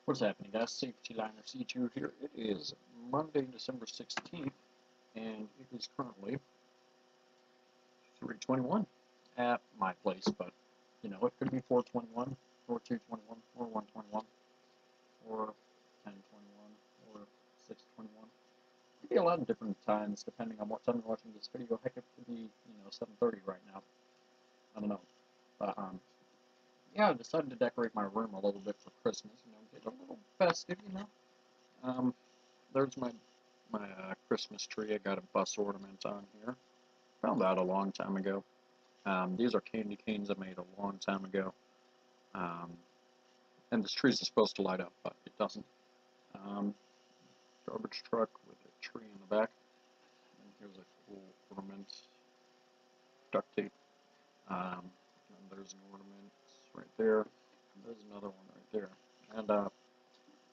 What's happening, guys? Safety Liner C2 here. It is Monday, December 16th, and it is currently 3:21 at my place, but you know, it could be 4:21 or 2:21 or 1:21 or 10:21 or 6:21. It could be a lot of different times depending on what time you're watching this video. Heck, it could be 7:30 right now. I don't know, but yeah, I decided to decorate my room a little bit for Christmas. Get a little festive. There's my Christmas tree. I got a bus ornament on here. Found that a long time ago. These are candy canes I made a long time ago. And this tree is supposed to light up, but it doesn't. Garbage truck with a tree in the back. And here's a cool ornament. Duct tape. And there's an ornament right there. And there's another one right there. And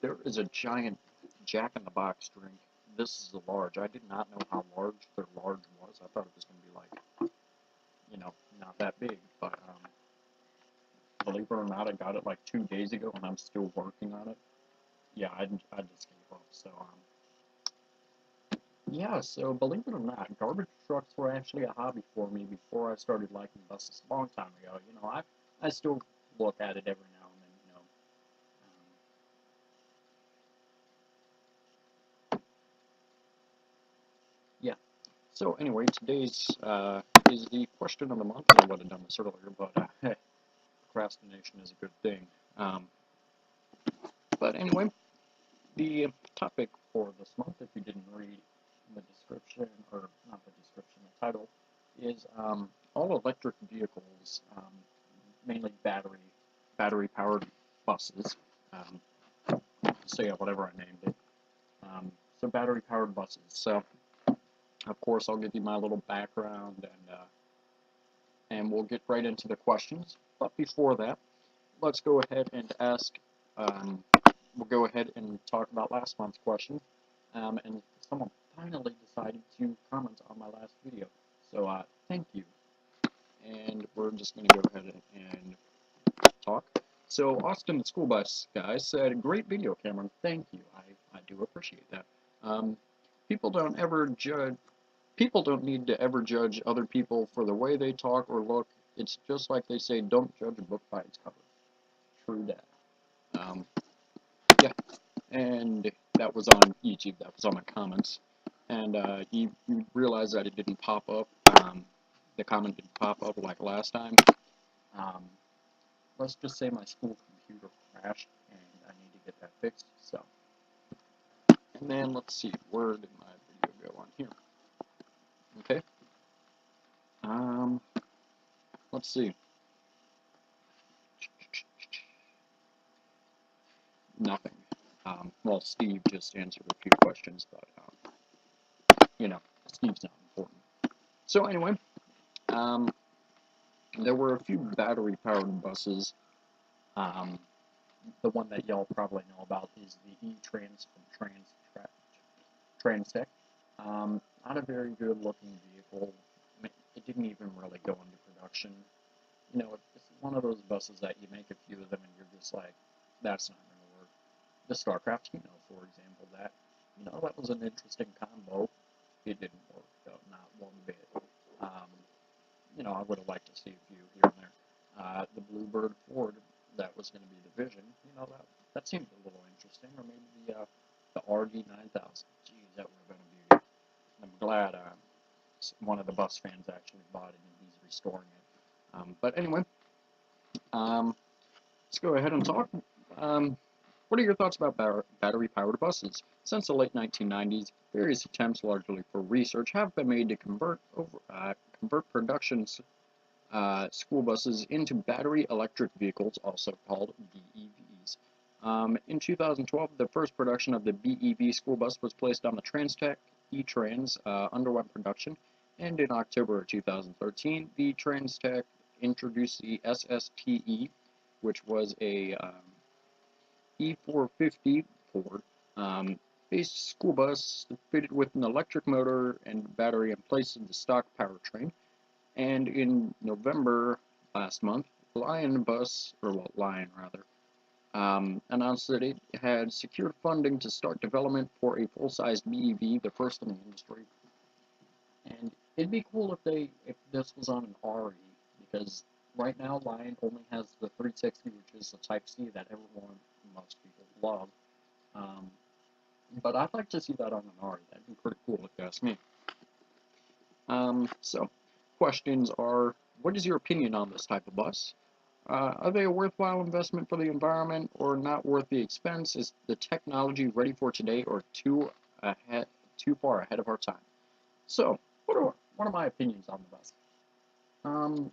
there is a giant Jack-in-the-Box drink. This is a large. I did not know how large their large was. I thought it was going to be like, not that big. But believe it or not, I got it like 2 days ago, and I'm still working on it. Yeah, I just gave up. So yeah. So believe it or not, garbage trucks were actually a hobby for me before I started liking buses a long time ago. I still look at it every now and then. Yeah. So anyway, today's is the question of the month, and I would have done this earlier, but hey, procrastination is a good thing. But anyway, the topic for this month, if you didn't read the description, or not the description, the title, is all electric vehicles, mainly battery-powered buses. So yeah, whatever I named it. So battery-powered buses. So of course, I'll give you my little background, and we'll get right into the questions. But before that, let's go ahead and ask. We'll go ahead and talk about last month's question. And someone finally decided to comment on my last video. So thank you. And we're just going to go ahead and talk. So Austin, the school bus guy, said, "Great video, Cameron. Thank you. I do appreciate that. People don't ever judge. People don't need to ever judge other people for the way they talk or look. It's just like they say, don't judge a book by its cover." True that. Yeah, and that was on YouTube. That was on my comments, and you realize that it didn't pop up. The comment didn't pop up like last time. Um, let's just say my school computer crashed, and I need to get that fixed. So, and then let's see, where did my video go on here? Okay. Let's see. Nothing. Well, Steve just answered a few questions, but Steve's not important. So anyway, there were a few battery-powered buses. The one that y'all probably know about is the E-Trans from Transtech. Not a very good-looking vehicle. I mean, it didn't even really go into production. It's one of those buses that you make a few of them and you're just like, that's not going to work. The StarCraft, for example, that was an interesting combo. It didn't work, though, not one bit. I would have liked to see a few here and there. The Bluebird Ford, that was going to be the Vision, that seemed a little interesting. Or maybe the RD9000. Geez, that would have been a beauty. I'm glad one of the bus fans actually bought it and he's restoring it. But anyway, let's go ahead and talk. What are your thoughts about battery-powered buses? Since the late 1990s, various attempts, largely for research, have been made to convert production school buses into battery electric vehicles, also called BEVs. In 2012, the first production of the BEV school bus was placed on the Transtech E-Trans, underwent production, and in October of 2013, the Transtech introduced the SSTE, which was a E450 Ford based school bus fitted with an electric motor and battery in place of the stock powertrain. And in November last month, Lion, announced that it had secured funding to start development for a full-size BEV, the first in the industry. And it'd be cool if this was on an RE, because right now Lion only has the 360, which is the Type C that most people love. Um, but I'd like to see that on an RE. That'd be pretty cool if you ask me. So, questions are: what is your opinion on this type of bus? Are they a worthwhile investment for the environment, or not worth the expense? Is the technology ready for today, or too far ahead of our time? So, what are my opinions on the bus? Um,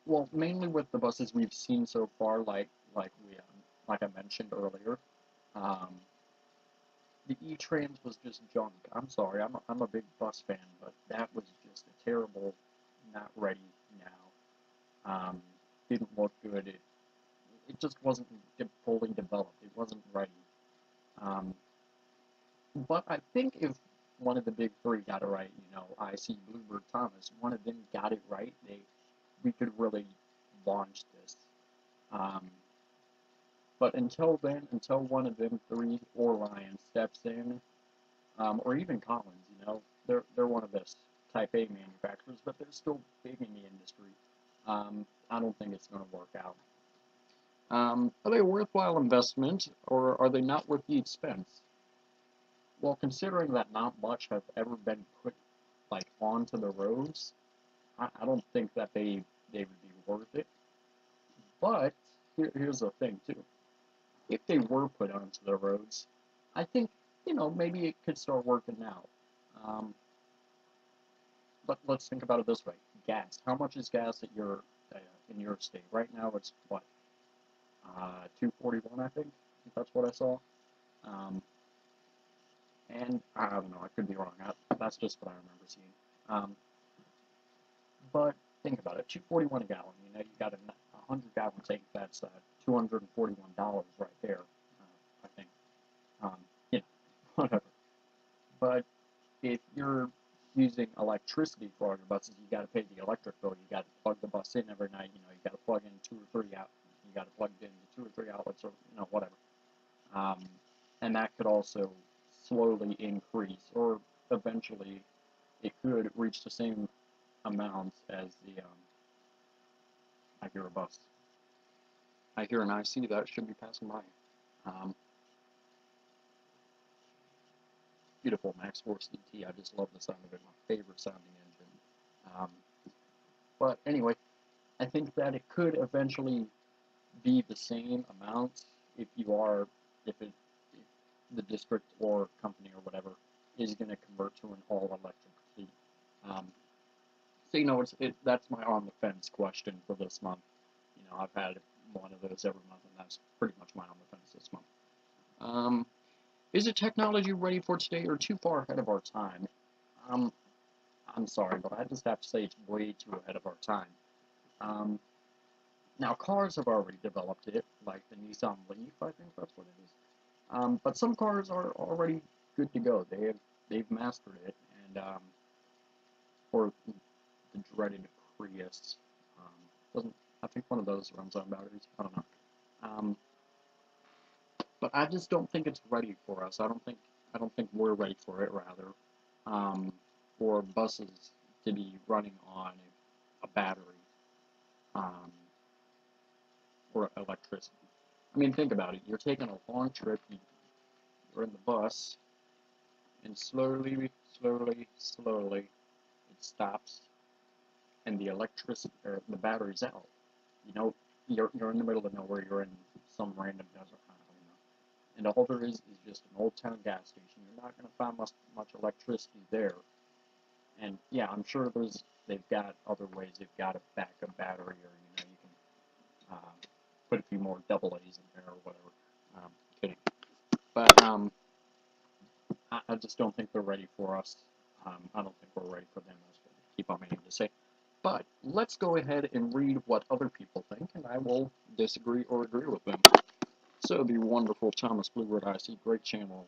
well, mainly with the buses we've seen so far, like I mentioned earlier, um, the E-Trans was just junk. I'm sorry, I'm a big bus fan, but that was just a terrible, not ready now. Didn't look good. It just wasn't fully developed. It wasn't ready. Um, but I think if one of the big three got it right, IC, Bluebird, Thomas, one of them got it right, we could really launch this. Um, but until then, until one of them three or Lion steps in, or even Collins, they're one of the Type A manufacturers, but they're still big in the industry. I don't think it's going to work out. Are they a worthwhile investment, or are they not worth the expense? Well, considering that not much have ever been put onto the roads, I don't think that they would be worth it. But here's the thing too: if they were put onto the roads, I think maybe it could start working now. Um, but let's think about it this way: gas. How much is gas at in your state right now? It's what 241, I think. That's what I saw. Um, and I don't know. I could be wrong. That's just what I remember seeing. But think about it: 241 a gallon. You got a 100-gallon tank. That's $241 right there. I think. Um, whatever. But if you're using electricity for all your buses, you got to pay the electric bill. You got to plug the bus in every night. You got to plug in two or three out. You got to plug in two or three outlets, or whatever. Um, and that could also slowly increase, or eventually it could reach the same amount as the I hear a bus. I hear an IC that should be passing by. Um, Beautiful Max Force ET. I just love the sound of it. My favorite sounding engine. But anyway, I think that it could eventually be the same amount if you are, if the district or company or whatever is going to convert to an all-electric fleet. Um, so that's my on the fence question for this month. I've had one of those every month, and that's pretty much my on the fence this month. Is the technology ready for today, or too far ahead of our time? Um, I'm sorry, but I just have to say it's way too ahead of our time. Now, cars have already developed it, like the Nissan Leaf, I think that's what it is. But some cars are already good to go. They've mastered it, and or the dreaded Prius doesn't. I think one of those runs on batteries. I don't know. But I just don't think it's ready for us. I don't think we're ready for it. Rather, for buses to be running on a battery um, or electricity. I mean, think about it. You're taking a long trip. You're in the bus, and slowly, slowly, slowly, it stops, and the electricity or the battery's out. You're in the middle of nowhere. You're in some random desert. I don't know. And all there is just an old town gas station. You're not going to find much electricity there. And yeah, I'm sure they've got other ways. They've got a backup battery, or you can put a few more double A's in there or whatever. Kidding. But I just don't think they're ready for us. I don't think we're ready for them. That's what I keep on meaning to say. But let's go ahead and read what other people think, and I will disagree or agree with them. So the wonderful Thomas Bluebird IC, great channel,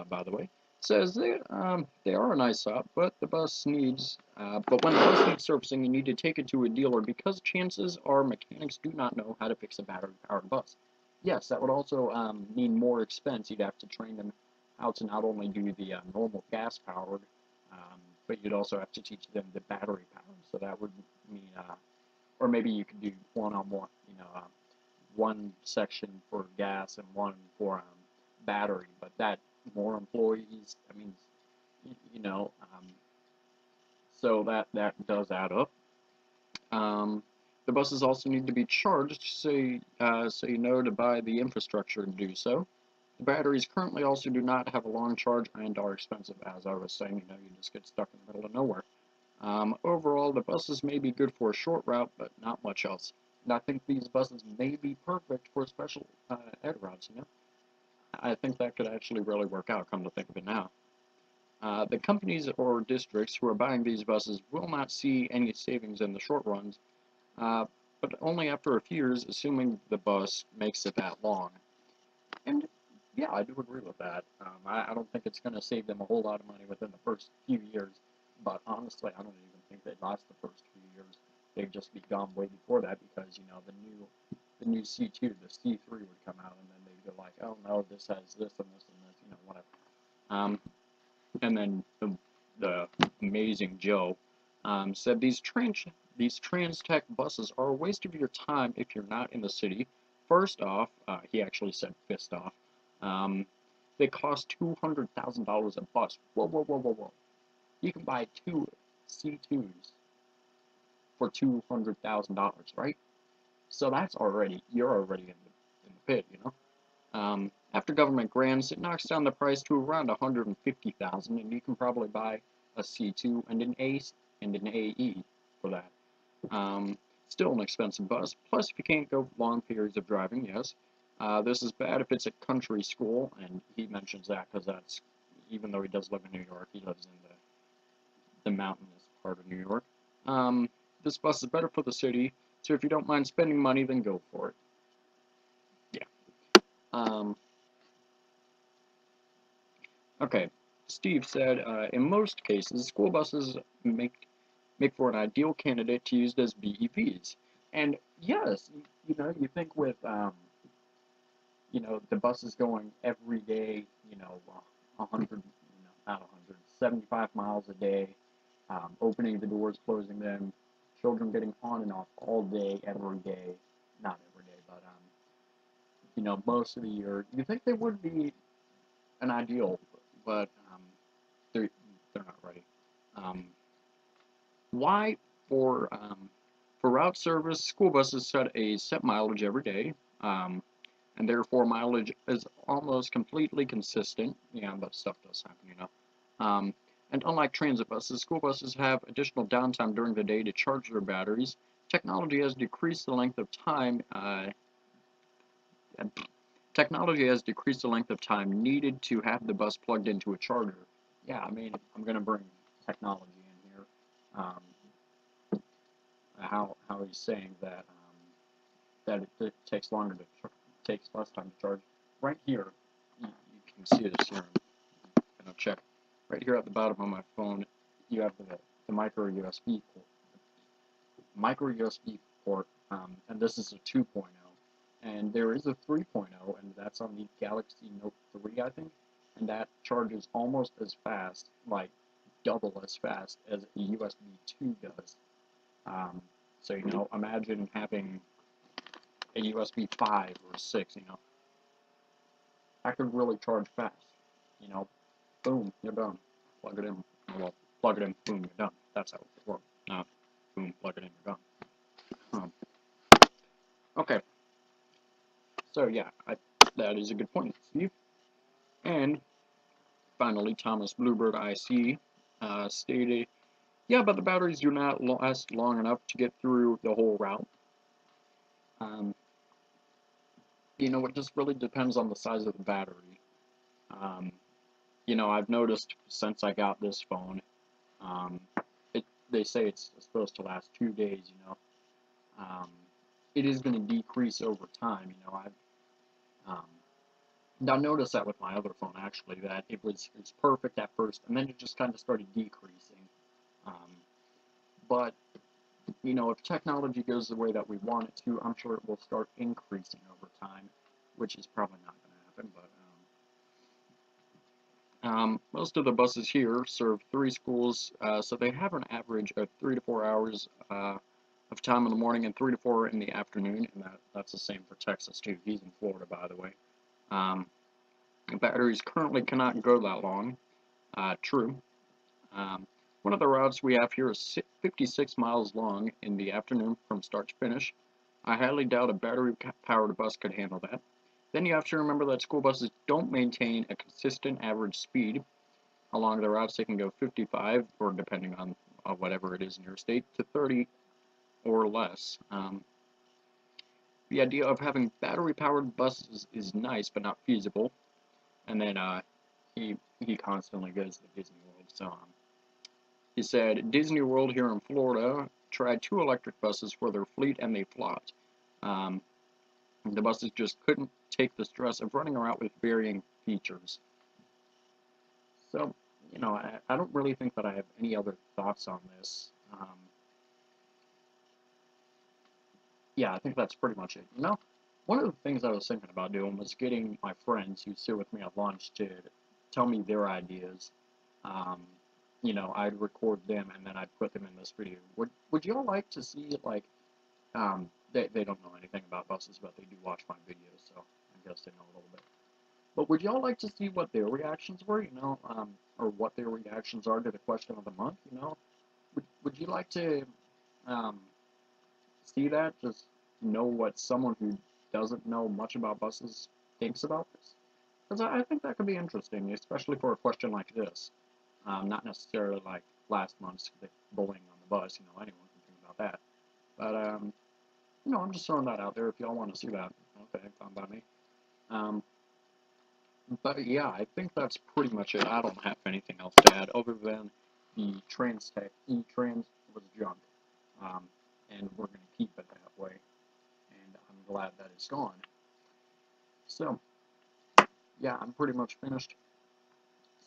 by the way, says they are a nice stop, but the bus needs, but when the bus needs servicing, you need to take it to a dealer because chances are mechanics do not know how to fix a battery-powered bus. yes, that would also mean more expense. You'd have to train them how to not only do the normal gas powered, but you'd also have to teach them the battery powered. So that would mean, or maybe you could do one on one, one section for gas and one for battery. But that more employees, I mean, you know, so that does add up. The buses also need to be charged, so you know to buy the infrastructure to do so. The batteries currently also do not have a long charge and are expensive, as I was saying. You just get stuck in the middle of nowhere. Overall, the buses may be good for a short route, but not much else. And I think these buses may be perfect for special ed routes. I think that could actually really work out, come to think of it now. The companies or districts who are buying these buses will not see any savings in the short runs, uh, but only after a few years, assuming the bus makes it that long. And yeah, I do agree with that. I don't think it's going to save them a whole lot of money within the first few years, but honestly, I don't even think they'd last the first few years. They'd just be gone way before that because the new C2, the C3 would come out, and then they'd go like, oh no, this has this and this and this, whatever. And then the amazing Joe said these trans tech buses are a waste of your time if you're not in the city. First off, he actually said fist off. Um, they cost $200,000 a bus. Whoa, whoa, whoa, whoa, whoa! You can buy two C2s for $200,000, right? So you're already in the pit. After government grants, it knocks down the price to around $150,000, and you can probably buy a C2 and an ACE and an AE for that. Still an expensive bus. Plus, if you can't go long periods of driving, yes. This is bad if it's a country school, and he mentions that because even though he does live in New York, he lives in the mountainous part of New York. This bus is better for the city, so if you don't mind spending money, then go for it. Yeah. Okay. Steve said, in most cases, school buses make for an ideal candidate to use as BEVs. And yes, you think with the buses going every day, 100, not 100, 75 miles a day, opening the doors, closing them, children getting on and off all day, every day, not every day, but most of the year. You think they would be an ideal, but they're they're not ready. Um, why for route service, school buses set a set mileage every day, and therefore mileage is almost completely consistent. Yeah, but stuff does happen. And unlike transit buses, school buses have additional downtime during the day to charge their batteries. Technology has decreased the length of time. Technology has decreased the length of time needed to have the bus plugged into a charger. Yeah, I mean, I'm going to bring technology in here. Um, how he's saying that it takes longer takes less time to charge. Right here, you can see this here. And I'll check. Right here at the bottom of my phone, you have the micro USB port, and this is a 2.0. And there is a 3.0, and that's on the Galaxy Note 3, I think, and that charges almost as fast, like double as fast as a USB 2 does. Um, so, imagine having a USB 5 or 6, that could really charge fast. You know, boom, you're done. Plug it in. Well, plug it in, boom, you're done. That's how it works. Not boom, plug it in, you're done. Okay, so yeah, that is a good point, Steve. And finally, Thomas Bluebird IC stated, yeah, but the batteries do not last long enough to get through the whole route. Um, it just really depends on the size of the battery. Um, I've noticed since I got this phone, um, they say it's supposed to last 2 days. Um, it is going to decrease over time. I noticed that with my other phone actually, that it's perfect at first, and then it just kind of started decreasing. Um, but if technology goes the way that we want it to, I'm sure it will start increasing over time, which is probably not going to happen, but most of the buses here serve 3 schools, so they have an average of 3 to 4 hours of time in the morning and 3 to 4 in the afternoon, and that's the same for Texas too. He's in Florida, by the way. Batteries currently cannot go that long. True. One of the routes we have here is 56 miles long in the afternoon from start to finish. I highly doubt a battery-powered bus could handle that. Then you have to remember that school buses don't maintain a consistent average speed. Along the routes, they can go 55, or depending on whatever it is in your state, to 30 or less. The idea of having battery-powered buses is nice, but not feasible. And then he constantly goes to Disney World, so he said, Disney World here in Florida tried 2 electric buses for their fleet and they flopped. The buses just couldn't take the stress of running around with varying features. So, you know, I don't really think that I have any other thoughts on this. Yeah, I think that's pretty much it. You know, one of the things I was thinking about doing was getting my friends who sit with me at lunch to tell me their ideas. Um, you know, I'd record them and then I'd put them in this video. Would you all like to see, like, they don't know anything about buses, but they do watch my videos, so I guess they know a little bit. But would y'all like to see what their reactions were, you know, or what their reactions are to the question of the month, you know? Would you like to see that? Just know what someone who doesn't know much about buses thinks about this? Because I think that could be interesting, especially for a question like this. Not necessarily like last month's bullying on the bus, you know, anyone can think about that. But, you know, I'm just throwing that out there if y'all want to see that. Okay, fine by me. But yeah, I think that's pretty much it. I don't have anything else to add other than the E-Trans was junk. Um, and we're going to keep it that way. And I'm glad that it's gone. So, yeah, I'm pretty much finished.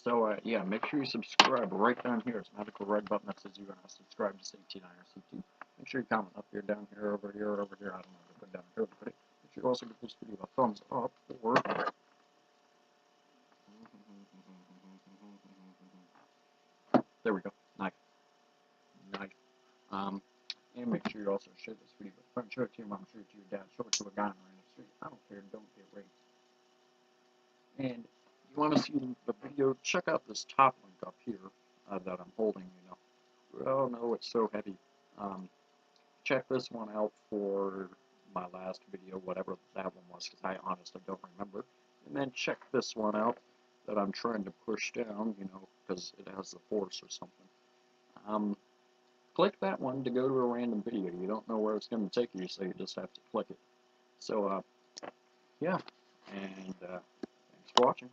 So, yeah, make sure you subscribe right down here. It's a magical red button that says you're going to subscribe to C9 or C2. Make sure you comment up here, down here, over here, over here. I don't know how to put down here, everybody. Make sure you also give this video a thumbs up or there we go. Nice. Nice. And make sure you also share this video with a friend. Show it to your mom, show it to your dad, show it to a guy on the street. I don't care. Don't get raped. And you want to see the video? Check out this top link up here that I'm holding. You know. Oh no, it's so heavy. Check this one out for my last video, whatever that one was, because I honestly don't remember. And then check this one out that I'm trying to push down, you know, because it has the force or something. Click that one to go to a random video. You don't know where it's going to take you, so you just have to click it. So, yeah, and thanks for watching.